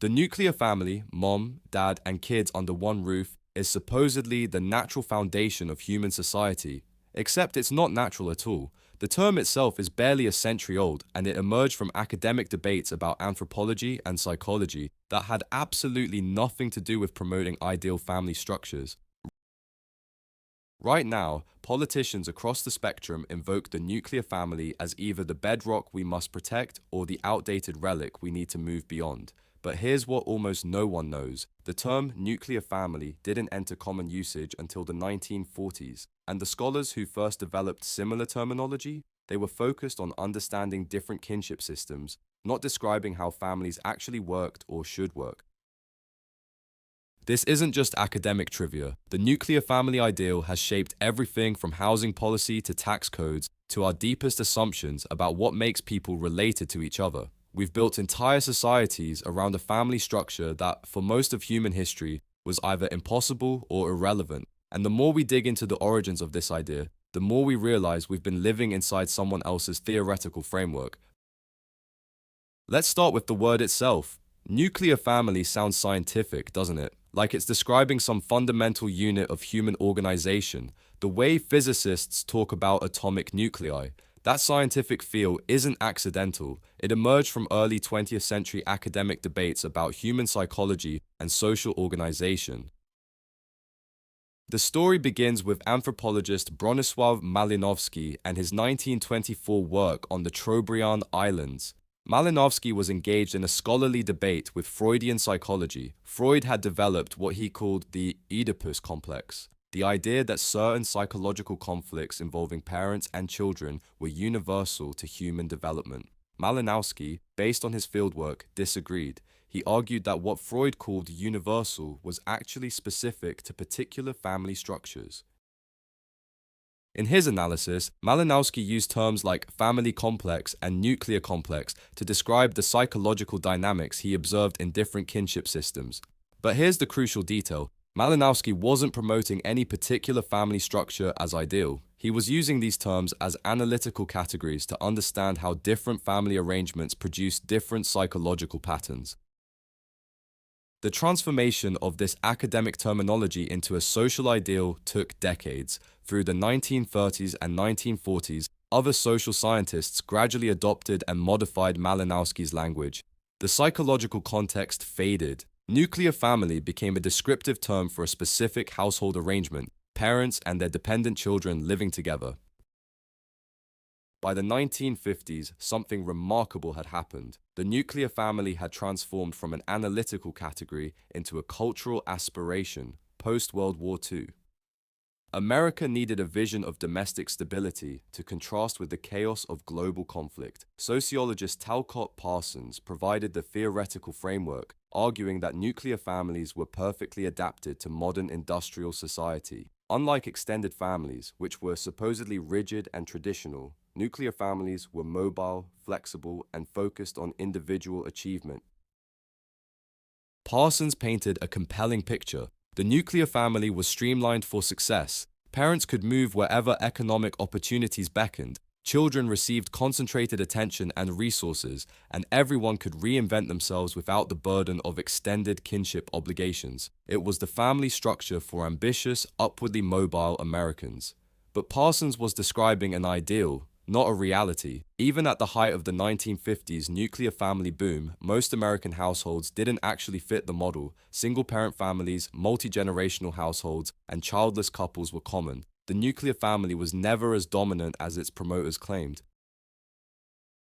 The nuclear family, mom, dad, and kids under one roof, is supposedly the natural foundation of human society, except it's not natural at all. The term itself is barely a century old, and it emerged from academic debates about anthropology and psychology that had absolutely nothing to do with promoting ideal family structures. Right now, politicians across the spectrum invoke the nuclear family as either the bedrock we must protect or the outdated relic we need to move beyond. But here's what almost no one knows. The term nuclear family didn't enter common usage until the 1940s, and the scholars who first developed similar terminology, they were focused on understanding different kinship systems, not describing how families actually worked or should work. This isn't just academic trivia. The nuclear family ideal has shaped everything from housing policy to tax codes to our deepest assumptions about what makes people related to each other. We've built entire societies around a family structure that, for most of human history, was either impossible or irrelevant. And the more we dig into the origins of this idea, the more we realize we've been living inside someone else's theoretical framework. Let's start with the word itself. Nuclear family sounds scientific, doesn't it? Like it's describing some fundamental unit of human organization, the way physicists talk about atomic nuclei. That scientific feel isn't accidental. It emerged from early 20th century academic debates about human psychology and social organization. The story begins with anthropologist Bronisław Malinowski and his 1924 work on the Trobriand Islands. Malinowski was engaged in a scholarly debate with Freudian psychology. Freud had developed what he called the Oedipus complex, the idea that certain psychological conflicts involving parents and children were universal to human development. Malinowski, based on his fieldwork, disagreed. He argued that what Freud called universal was actually specific to particular family structures. In his analysis, Malinowski used terms like family complex and nuclear complex to describe the psychological dynamics he observed in different kinship systems. But here's the crucial detail. Malinowski wasn't promoting any particular family structure as ideal. He was using these terms as analytical categories to understand how different family arrangements produce different psychological patterns. The transformation of this academic terminology into a social ideal took decades. Through the 1930s and 1940s, other social scientists gradually adopted and modified Malinowski's language. The psychological context faded. Nuclear family became a descriptive term for a specific household arrangement, parents and their dependent children living together. By the 1950s, something remarkable had happened. The nuclear family had transformed from an analytical category into a cultural aspiration post-World War II. America needed a vision of domestic stability to contrast with the chaos of global conflict. Sociologist Talcott Parsons provided the theoretical framework, arguing that nuclear families were perfectly adapted to modern industrial society. Unlike extended families, which were supposedly rigid and traditional, nuclear families were mobile, flexible, and focused on individual achievement. Parsons painted a compelling picture. The nuclear family was streamlined for success. Parents could move wherever economic opportunities beckoned. Children received concentrated attention and resources, and everyone could reinvent themselves without the burden of extended kinship obligations. It was the family structure for ambitious, upwardly mobile Americans. But Parsons was describing an ideal, not a reality. Even at the height of the 1950s nuclear family boom, most American households didn't actually fit the model. Single-parent families, multi-generational households, and childless couples were common. The nuclear family was never as dominant as its promoters claimed.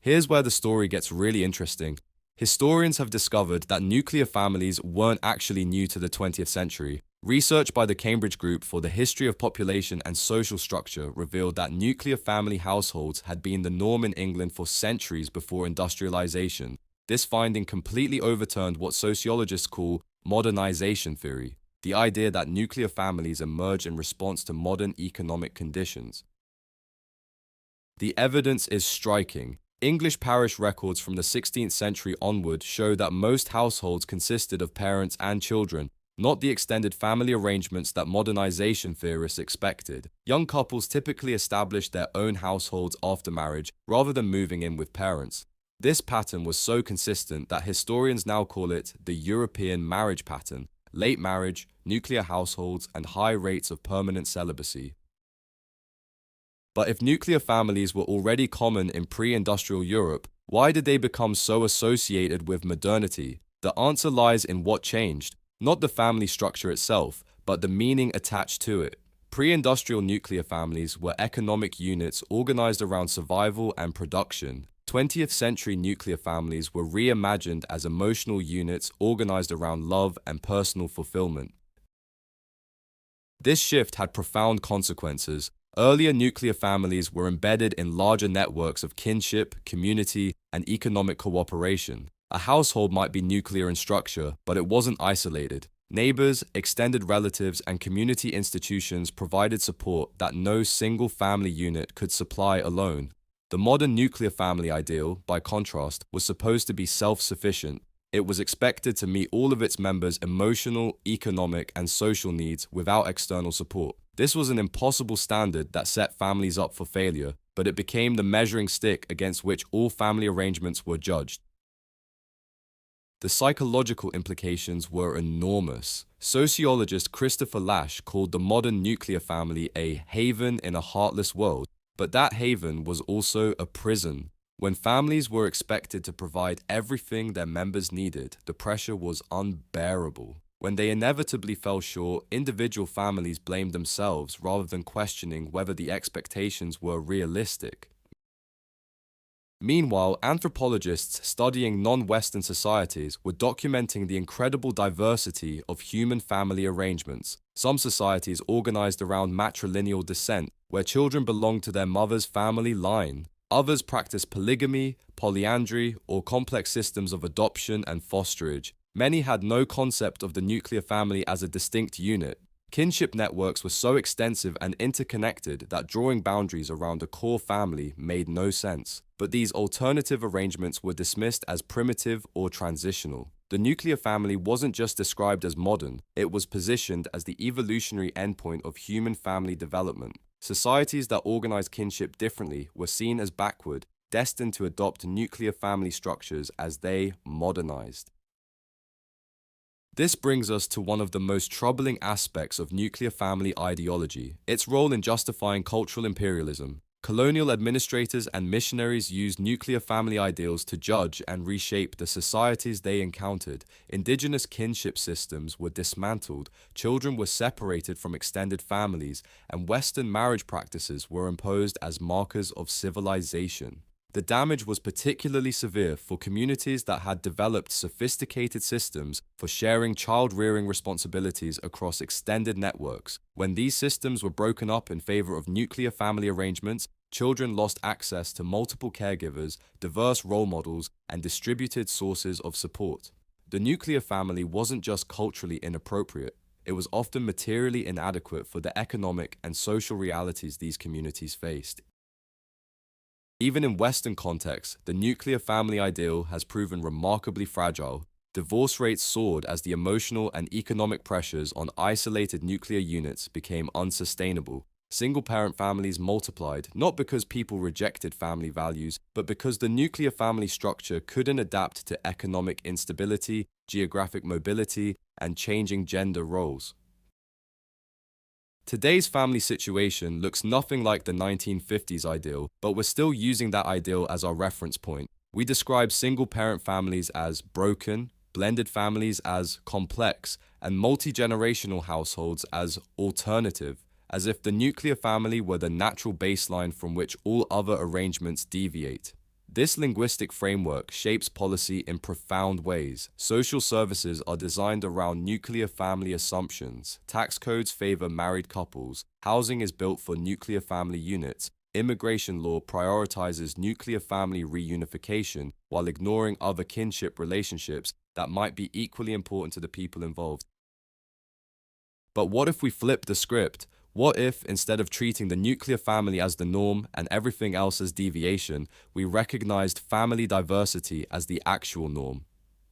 Here's where the story gets really interesting. Historians have discovered that nuclear families weren't actually new to the 20th century. Research by the Cambridge Group for the History of Population and Social Structure revealed that nuclear family households had been the norm in England for centuries before industrialization. This finding completely overturned what sociologists call modernization theory, the idea that nuclear families emerge in response to modern economic conditions. The evidence is striking. English parish records from the 16th century onward show that most households consisted of parents and children, not the extended family arrangements that modernization theorists expected. Young couples typically established their own households after marriage rather than moving in with parents. This pattern was so consistent that historians now call it the European marriage pattern: late marriage, nuclear households, and high rates of permanent celibacy. But if nuclear families were already common in pre-industrial Europe, why did they become so associated with modernity? The answer lies in what changed, not the family structure itself, but the meaning attached to it. Pre-industrial nuclear families were economic units organized around survival and production. 20th century nuclear families were reimagined as emotional units organized around love and personal fulfillment. This shift had profound consequences. Earlier nuclear families were embedded in larger networks of kinship, community, and economic cooperation. A household might be nuclear in structure, but it wasn't isolated. Neighbors, extended relatives, and community institutions provided support that no single family unit could supply alone. The modern nuclear family ideal, by contrast, was supposed to be self-sufficient. It was expected to meet all of its members' emotional, economic, and social needs without external support. This was an impossible standard that set families up for failure, but it became the measuring stick against which all family arrangements were judged. The psychological implications were enormous. Sociologist Christopher Lasch called the modern nuclear family a haven in a heartless world, but that haven was also a prison. When families were expected to provide everything their members needed, the pressure was unbearable. When they inevitably fell short, individual families blamed themselves rather than questioning whether the expectations were realistic. Meanwhile, anthropologists studying non-Western societies were documenting the incredible diversity of human family arrangements. Some societies organized around matrilineal descent, where children belonged to their mother's family line. Others practiced polygamy, polyandry, or complex systems of adoption and fosterage. Many had no concept of the nuclear family as a distinct unit. Kinship networks were so extensive and interconnected that drawing boundaries around a core family made no sense. But these alternative arrangements were dismissed as primitive or transitional. The nuclear family wasn't just described as modern, it was positioned as the evolutionary endpoint of human family development. Societies that organized kinship differently were seen as backward, destined to adopt nuclear family structures as they modernized. This brings us to one of the most troubling aspects of nuclear family ideology, its role in justifying cultural imperialism. Colonial administrators and missionaries used nuclear family ideals to judge and reshape the societies they encountered. Indigenous kinship systems were dismantled, children were separated from extended families, and Western marriage practices were imposed as markers of civilization. The damage was particularly severe for communities that had developed sophisticated systems for sharing child-rearing responsibilities across extended networks. When these systems were broken up in favor of nuclear family arrangements, children lost access to multiple caregivers, diverse role models, and distributed sources of support. The nuclear family wasn't just culturally inappropriate, it was often materially inadequate for the economic and social realities these communities faced. Even in Western contexts, the nuclear family ideal has proven remarkably fragile. Divorce rates soared as the emotional and economic pressures on isolated nuclear units became unsustainable. Single-parent families multiplied, not because people rejected family values, but because the nuclear family structure couldn't adapt to economic instability, geographic mobility, and changing gender roles. Today's family situation looks nothing like the 1950s ideal, but we're still using that ideal as our reference point. We describe single-parent families as broken, blended families as complex, and multi-generational households as alternative, as if the nuclear family were the natural baseline from which all other arrangements deviate. This linguistic framework shapes policy in profound ways. Social services are designed around nuclear family assumptions. Tax codes favor married couples. Housing is built for nuclear family units. Immigration law prioritizes nuclear family reunification while ignoring other kinship relationships that might be equally important to the people involved. But what if we flip the script? What if, instead of treating the nuclear family as the norm and everything else as deviation, we recognized family diversity as the actual norm?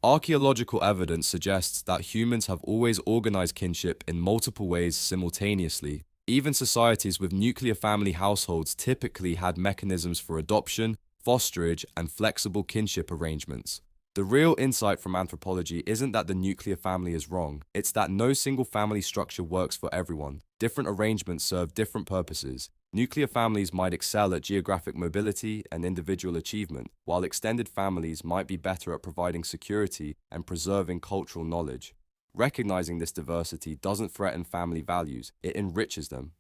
Archaeological evidence suggests that humans have always organized kinship in multiple ways simultaneously. Even societies with nuclear family households typically had mechanisms for adoption, fosterage, and flexible kinship arrangements. The real insight from anthropology isn't that the nuclear family is wrong, it's that no single family structure works for everyone. Different arrangements serve different purposes. Nuclear families might excel at geographic mobility and individual achievement, while extended families might be better at providing security and preserving cultural knowledge. Recognizing this diversity doesn't threaten family values, it enriches them.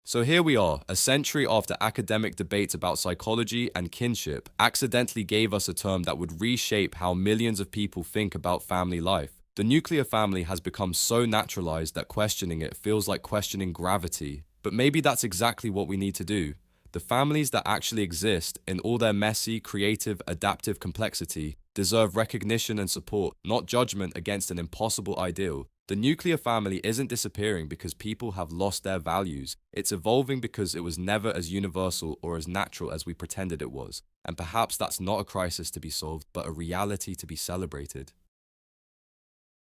So here we are, a century after academic debates about psychology and kinship accidentally gave us a term that would reshape how millions of people think about family life. The nuclear family has become so naturalized that questioning it feels like questioning gravity. But maybe that's exactly what we need to do. The families that actually exist, in all their messy, creative, adaptive complexity, deserve recognition and support, not judgment against an impossible ideal. The nuclear family isn't disappearing because people have lost their values. It's evolving because it was never as universal or as natural as we pretended it was. And perhaps that's not a crisis to be solved, but a reality to be celebrated.